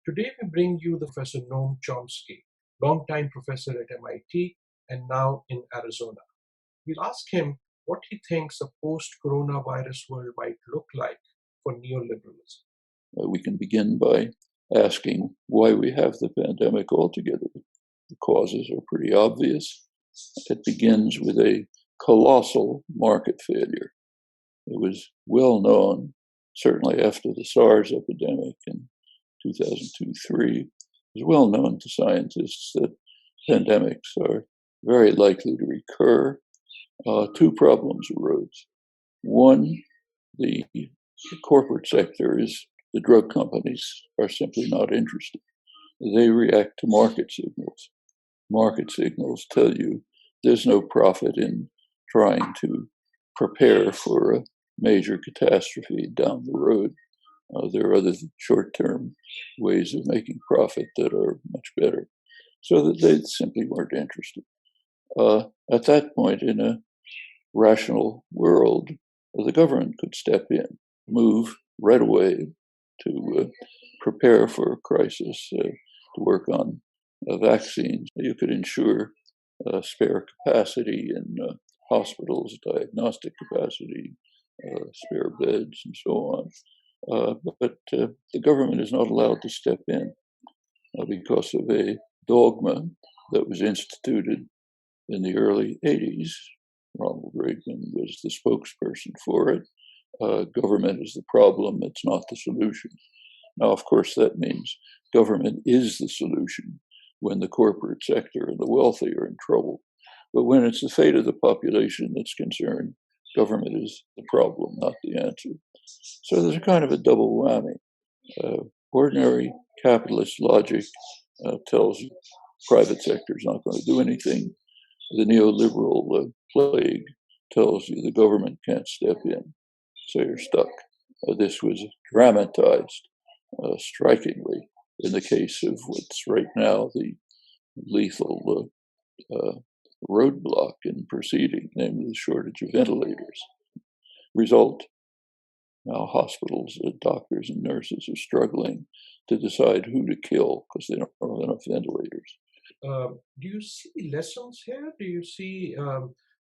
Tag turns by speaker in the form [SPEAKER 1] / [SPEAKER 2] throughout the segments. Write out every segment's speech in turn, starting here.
[SPEAKER 1] Today we bring you the Professor Noam Chomsky, longtime professor at MIT and now in Arizona. We'll ask him what he thinks a post-coronavirus world might look like for neoliberalism.
[SPEAKER 2] We can begin by asking why we have the pandemic altogether. The causes are pretty obvious. It begins with a colossal market failure. It was well known, certainly after the SARS epidemic in 2002-3, it was well known to scientists that pandemics are very likely to recur. Two problems arose. One, the corporate sector is the drug companies are simply not interested. They react to market signals. Market signals tell you there's no profit in trying to prepare for a major catastrophe down the road. There are other short-term ways of making profit that are much better. So that they simply weren't interested. At that point, in a rational world, the government could step in, move right away to prepare for a crisis, to work on vaccines. You could ensure spare capacity in hospitals, diagnostic capacity, spare beds, and so on. But the government is not allowed to step in because of a dogma that was instituted in the early 80s. Ronald Reagan was the spokesperson for it. Government is the problem, it's not the solution. Now, of course, that means government is the solution when the corporate sector and the wealthy are in trouble. But when it's the fate of the population that's concerned, government is the problem, not the answer. So there's a kind of a double whammy. Ordinary capitalist logic tells you private sector is not going to do anything. The neoliberal plague tells you the government can't step in, so you're stuck. This was dramatized strikingly in the case of what's right now the lethal roadblock in proceeding, namely the shortage of ventilators. Result, now hospitals, doctors and nurses are struggling to decide who to kill because they don't have enough ventilators.
[SPEAKER 1] Do you see lessons here? Do you see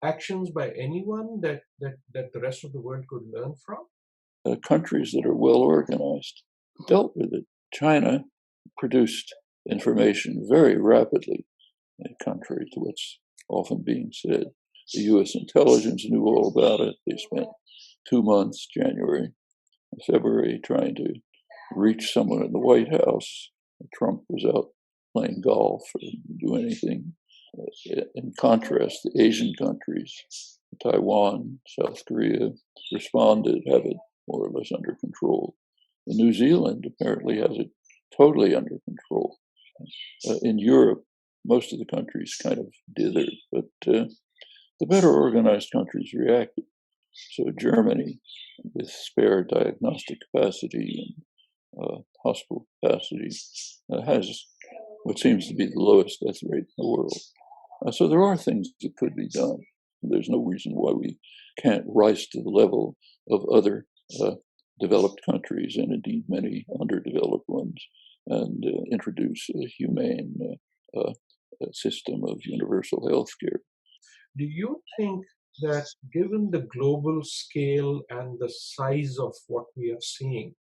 [SPEAKER 1] actions by anyone that the rest of the world could learn from?
[SPEAKER 2] Countries that are well organized dealt with it. China produced information very rapidly, contrary to what's often being said. The US intelligence knew all about it. They spent 2 months, January and February, trying to reach someone in the White House. Trump was out playing golf or do anything. In contrast, the Asian countries, Taiwan, South Korea, responded, have it more or less under control. New Zealand apparently has it totally under control. In Europe, most of the countries kind of dithered, but the better organized countries reacted. So Germany, with spare diagnostic capacity and hospital capacity, has what seems to be the lowest death rate in the world. So there are things that could be done. There's no reason why we can't rise to the level of other developed countries, and indeed many underdeveloped ones, and introduce a humane system of universal health care.
[SPEAKER 1] Do you think that given the global scale and the size of what we are seeing,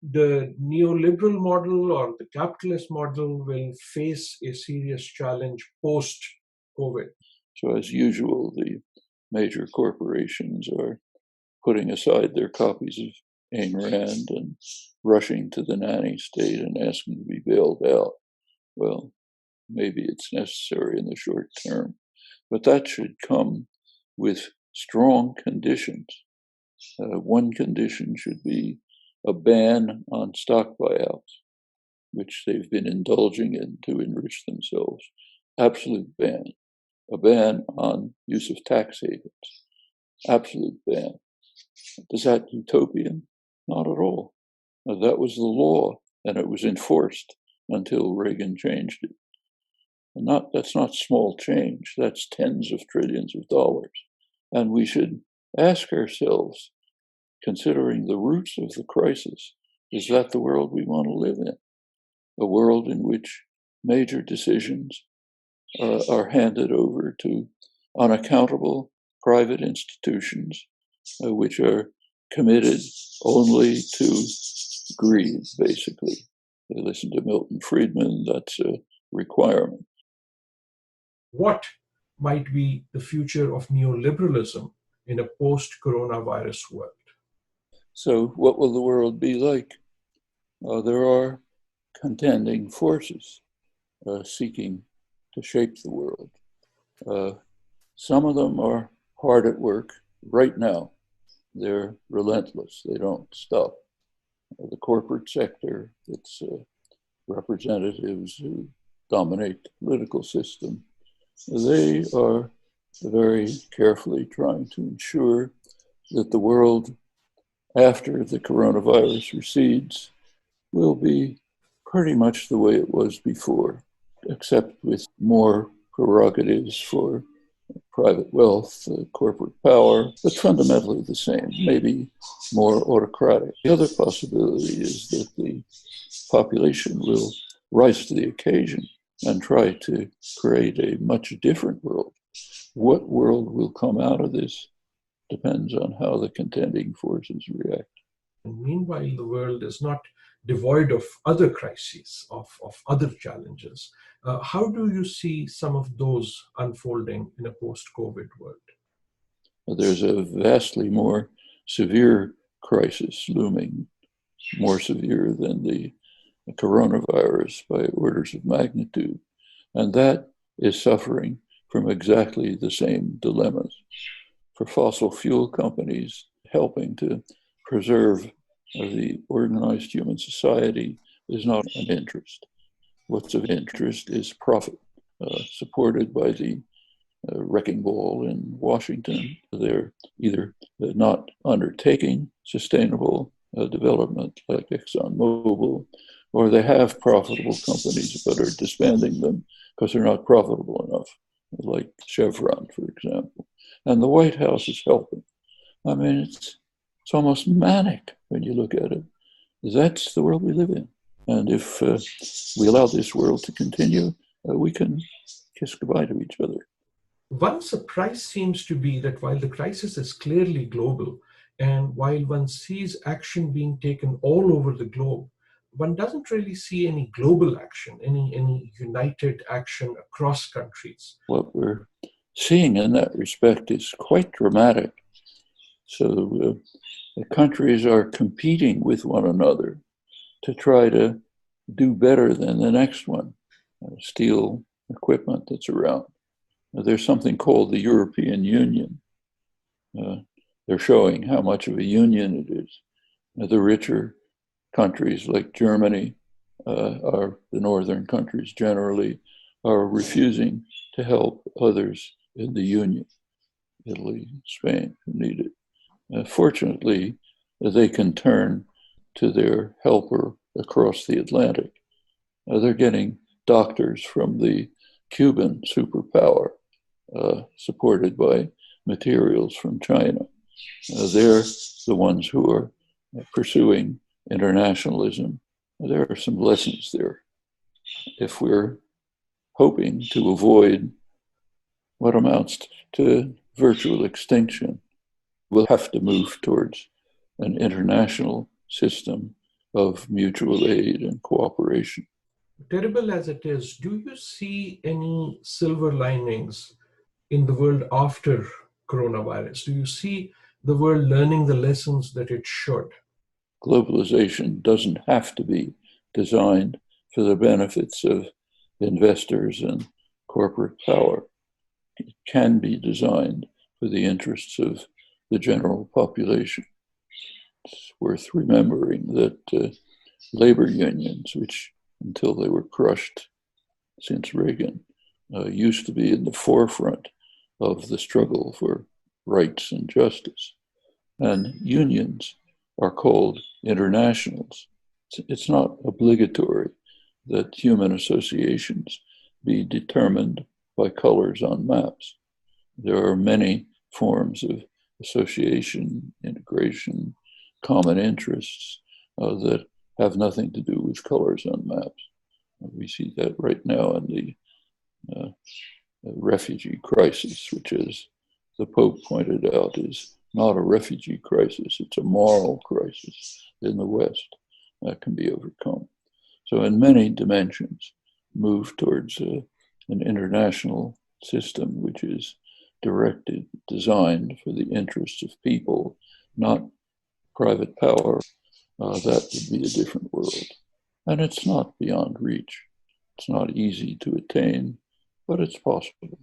[SPEAKER 1] the neoliberal model or the capitalist model will face a serious challenge post-COVID?
[SPEAKER 2] So as usual, the major corporations are putting aside their copies of Ayn Rand and rushing to the nanny state and asking to be bailed out. Well, maybe it's necessary in the short term, but that should come with strong conditions. One condition should be a ban on stock buyouts, which they've been indulging in to enrich themselves. Absolute ban. A ban on use of tax havens. Absolute ban. Is that utopian? Not at all. That was the law, and it was enforced until Reagan changed it. And that's not small change. That's tens of trillions of dollars. And we should ask ourselves, considering the roots of the crisis, is that the world we want to live in? a world in which major decisions are handed over to unaccountable private institutions, which are committed only to greed, basically. They listen to Milton Friedman, that's a requirement.
[SPEAKER 1] What might be the future of neoliberalism in a post-coronavirus world?
[SPEAKER 2] So, what will the world be like? There are contending forces seeking to shape the world. Some of them are hard at work right now. They're relentless. They don't stop. The corporate sector, its representatives who dominate the political system, they are very carefully trying to ensure that the world after the coronavirus recedes will be pretty much the way it was before, except with more prerogatives for private wealth, corporate power, but fundamentally the same, maybe more autocratic. The other possibility is that the population will rise to the occasion and try to create a much different world. What world will come out of this depends on how the contending forces react.
[SPEAKER 1] And meanwhile, the world is not devoid of other crises, of other challenges. How do you see some of those unfolding in a post-COVID world?
[SPEAKER 2] There's a vastly more severe crisis looming, more severe than the coronavirus by orders of magnitude. And that is suffering from exactly the same dilemmas. For fossil fuel companies, helping to preserve the organized human society is not an interest. What's of interest is profit, supported by the wrecking ball in Washington. They're either not undertaking sustainable development like ExxonMobil, or they have profitable companies but are disbanding them because they're not profitable enough, like Chevron, for example. And the White House is helping. I mean, it's almost manic when you look at it. That's the world we live in. And if we allow this world to continue, we can kiss goodbye to each other.
[SPEAKER 1] One surprise seems to be that while the crisis is clearly global, and while one sees action being taken all over the globe, one doesn't really see any global action, any united action across countries.
[SPEAKER 2] What we're seeing in that respect is quite dramatic. So the countries are competing with one another to try to do better than the next one, steal equipment that's around. There's something called the European Union. They're showing how much of a union it is. The richer countries like Germany, are the northern countries generally, are refusing to help others in the Union, Italy, Spain, who need it. Fortunately, they can turn to their helper across the Atlantic. They're getting doctors from the Cuban superpower, supported by materials from China. They're the ones who are pursuing internationalism. There are some lessons there. If we're hoping to avoid what amounts to virtual extinction, we'll have to move towards an international system of mutual aid and cooperation.
[SPEAKER 1] Terrible as it is, do you see any silver linings in the world after coronavirus? Do you see the world learning the lessons that it should?
[SPEAKER 2] Globalization doesn't have to be designed for the benefits of investors and corporate power. It can be designed for the interests of the general population. It's worth remembering that labor unions, which until they were crushed since Reagan, used to be in the forefront of the struggle for rights and justice. And unions are called internationals. It's not obligatory that human associations be determined by colors on maps. There are many forms of association, integration, common interests that have nothing to do with colors on maps. We see that right now in the refugee crisis, which, as the Pope pointed out, is not a refugee crisis, it's a moral crisis in the West that can be overcome. So in many dimensions, move towards an international system which is directed, designed for the interests of people, not private power, that would be a different world. And it's not beyond reach. It's not easy to attain, but it's possible.